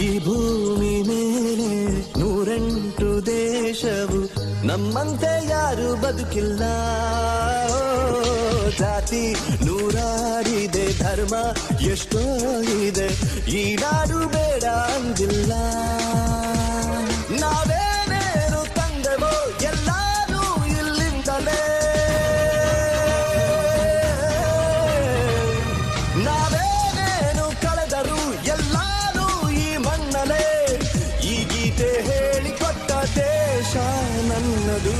ಈ ಭೂಮಿ ಮೇಲೆ 108 ದೇಶವು ನಮ್ಮಂತೆ ಯಾರು ಬದುಕಿಲ್ಲ. ಜಾತಿ ನೂರಾರಿದೆ, ಧರ್ಮ ಎಷ್ಟೋ ಇದೆ, ಈ ನಾಡು ಬೇಡ ಅಂದಿಲ್ಲ. ನಾವೇನೇನು ತಂದೆವೋ ಎಲ್ಲಾನು ಇಲ್ಲಿಂದಲೇ, ನಾವೇನೇನು ಕಳೆದರು ಎಲ್ಲಾನು ಈ ಮಣ್ಣಲೇ. ಈ ಗೀತೆ ಹೇಳಿಕೊಟ್ಟ ದೇಶ ನನ್ನದು.